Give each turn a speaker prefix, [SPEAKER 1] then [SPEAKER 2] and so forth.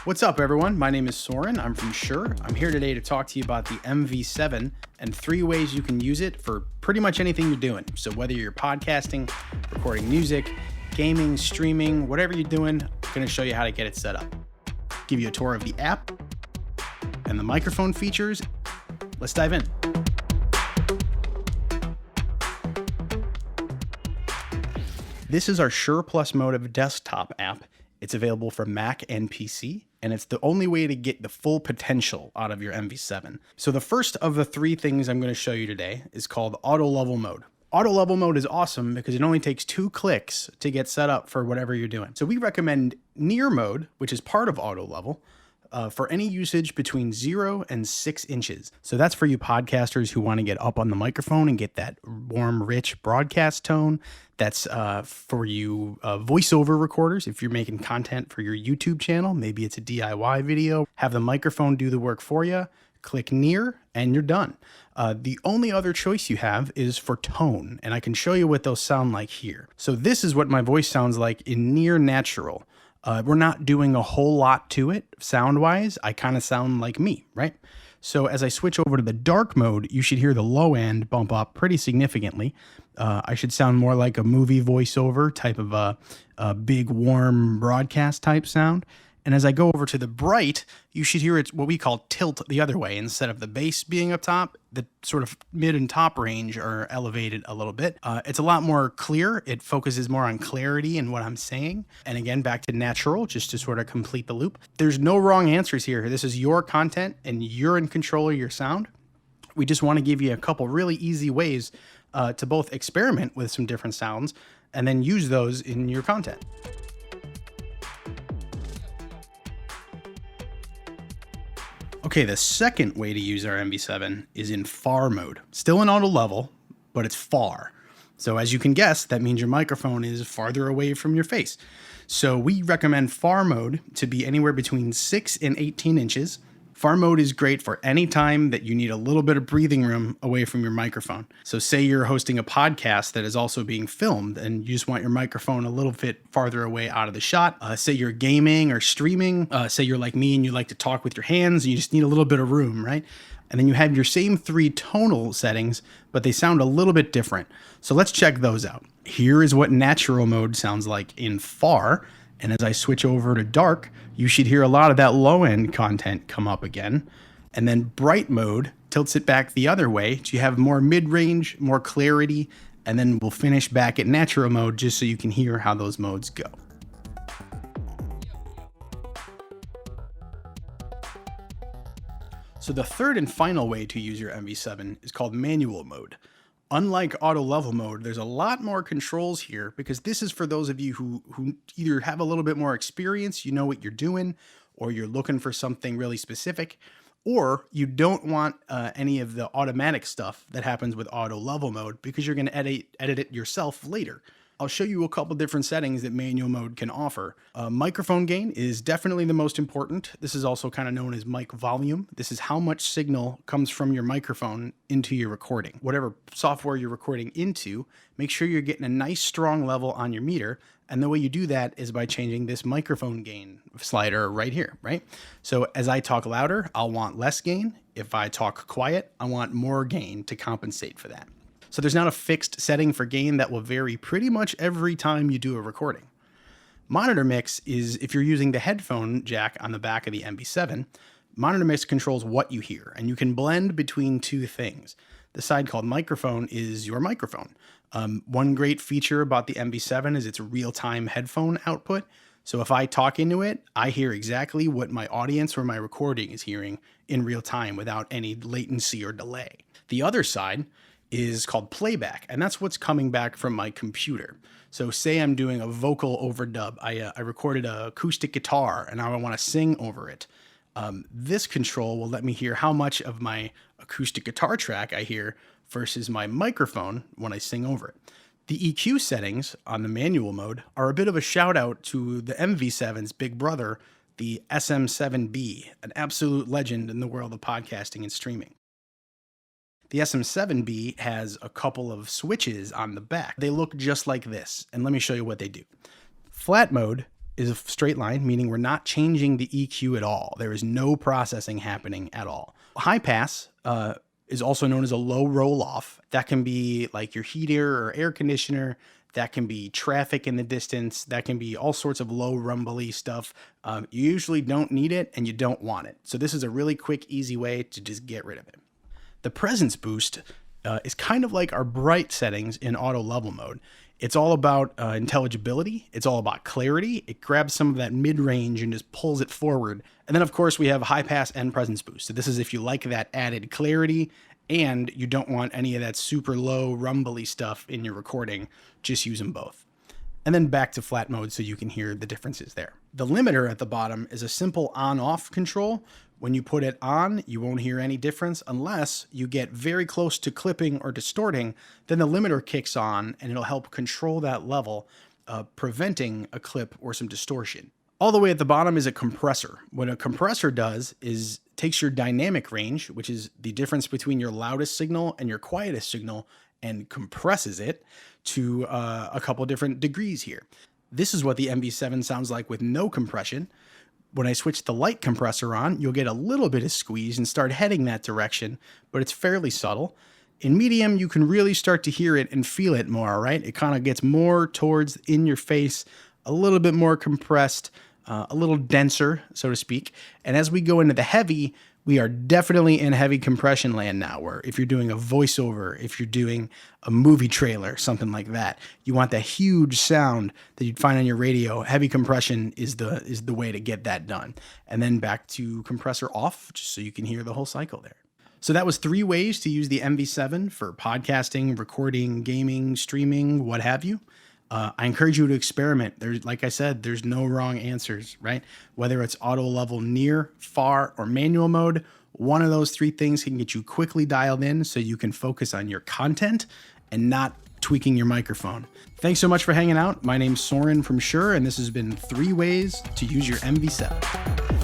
[SPEAKER 1] What's up, everyone? My name is Soren. I'm from Shure. I'm here today to talk to you about the MV7 and 3 ways you can use it for pretty much anything you're doing. So whether you're podcasting, recording music, gaming, streaming, whatever you're doing, I'm going to show you how to get it set up. Give you a tour of the app and the microphone features. Let's dive in. This is our Shure Plus Motive desktop app. It's available for Mac and PC, and it's the only way to get the full potential out of your MV7. So the first of the 3 things I'm going to show you today is called Autolevel mode. Autolevel mode is awesome because it only takes 2 clicks to get set up for whatever you're doing. So we recommend near mode, which is part of Autolevel, for any usage between 0 and 6 inches. So that's for you podcasters who want to get up on the microphone and get that warm, rich broadcast tone. That's for you voiceover recorders. If you're making content for your YouTube channel, maybe it's a DIY video, have the microphone do the work for you, click near, and you're done. The only other choice you have is for tone, and I can show you what those sound like here. So this is what my voice sounds like in near natural. We're not doing a whole lot to it sound-wise. I kind of sound like me, right? So as I switch over to the dark mode, you should hear the low end bump up pretty significantly. I should sound more like a movie voiceover type of a big, warm broadcast type sound. And as I go over to the bright, you should hear it what we call tilt the other way. Instead of the bass being up top, the sort of mid and top range are elevated a little bit. It's a lot more clear. It focuses more on clarity in what I'm saying. And again, back to natural, just to sort of complete the loop. There's no wrong answers here. This is your content and you're in control of your sound. We just want to give you a couple really easy ways to both experiment with some different sounds and then use those in your content. Okay, the second way to use our MV7 is in far mode. Still in auto level, but it's far. So as you can guess, that means your microphone is farther away from your face. So we recommend far mode to be anywhere between 6 and 18 inches. Far mode is great for any time that you need a little bit of breathing room away from your microphone. So say you're hosting a podcast that is also being filmed and you just want your microphone a little bit farther away out of the shot. Say you're gaming or streaming. Say you're like me and you like to talk with your hands and you just need a little bit of room, right? And then you have your same 3 tonal settings, but they sound a little bit different. So let's check those out. Here is what natural mode sounds like in far. And as I switch over to dark, you should hear a lot of that low end content come up again. And then bright mode tilts it back the other way. So you have more mid-range, more clarity, and then we'll finish back at natural mode just so you can hear how those modes go. So the third and final way to use your MV7 is called manual mode. Unlike auto level mode, there's a lot more controls here because this is for those of you who either have a little bit more experience, you know what you're doing, or you're looking for something really specific, or you don't want any of the automatic stuff that happens with auto level mode because you're going to edit it yourself later. I'll show you a couple different settings that manual mode can offer. Microphone gain is definitely the most important. This is also kind of known as mic volume. This is how much signal comes from your microphone into your recording. Whatever software you're recording into, make sure you're getting a nice strong level on your meter. And the way you do that is by changing this microphone gain slider right here, right? So as I talk louder, I'll want less gain. If I talk quiet, I want more gain to compensate for that. So there's not a fixed setting for gain that will vary pretty much every time you do a recording. Monitor mix is if you're using the headphone jack on the back of the MV7, monitor mix controls what you hear, and you can blend between 2 things. The side called microphone is your microphone. One great feature about the MV7 is its real-time headphone output. So if I talk into it, I hear exactly what my audience or my recording is hearing in real time without any latency or delay. The other side is called playback, and that's what's coming back from my computer. So say I'm doing a vocal overdub. I recorded an acoustic guitar and now I want to sing over it. This control will let me hear how much of my acoustic guitar track I hear versus my microphone when I sing over it. The EQ settings on the manual mode are a bit of a shout out to the MV7's big brother, the SM7B, an absolute legend in the world of podcasting and streaming. The SM7B has a couple of switches on the back. They look just like this, and let me show you what they do. Flat mode is a straight line, meaning we're not changing the EQ at all. There is no processing happening at all. High pass is also known as a low roll off. That can be like your heater or air conditioner. That can be traffic in the distance. That can be all sorts of low rumbly stuff. You usually don't need it and you don't want it. So this is a really quick, easy way to just get rid of it. The presence boost is kind of like our bright settings in auto level mode. It's all about intelligibility. It's all about clarity. It grabs some of that mid-range and just pulls it forward. And then, of course, we have high pass and presence boost. So this is if you like that added clarity and you don't want any of that super low rumbly stuff in your recording. Just use them both. And then back to flat mode so you can hear the differences there. The limiter at the bottom is a simple on-off control. When you put it on, you won't hear any difference unless you get very close to clipping or distorting. Then the limiter kicks on and it'll help control that level, preventing a clip or some distortion. All the way at the bottom is a compressor. What a compressor does is takes your dynamic range, which is the difference between your loudest signal and your quietest signal, and compresses it to a couple different degrees here. This is what the MV7 sounds like with no compression. When I switch the light compressor on, you'll get a little bit of squeeze and start heading that direction, but it's fairly subtle. In medium, you can really start to hear it and feel it more, right? It kind of gets more towards in your face, a little bit more compressed, a little denser, so to speak. And as we go into the heavy, we are definitely in heavy compression land now, where if you're doing a voiceover, if you're doing a movie trailer, something like that, you want that huge sound that you'd find on your radio. Heavy compression is the way to get that done. And then back to compressor off, just so you can hear the whole cycle there. So that was 3 ways to use the MV7 for podcasting, recording, gaming, streaming, what have you. I encourage you to experiment. There's, like I said, there's no wrong answers, right? Whether it's auto level near, far, or manual mode, one of those 3 things can get you quickly dialed in so you can focus on your content and not tweaking your microphone. Thanks so much for hanging out. My name's Soren from Shure, and this has been 3 ways to use your MV7.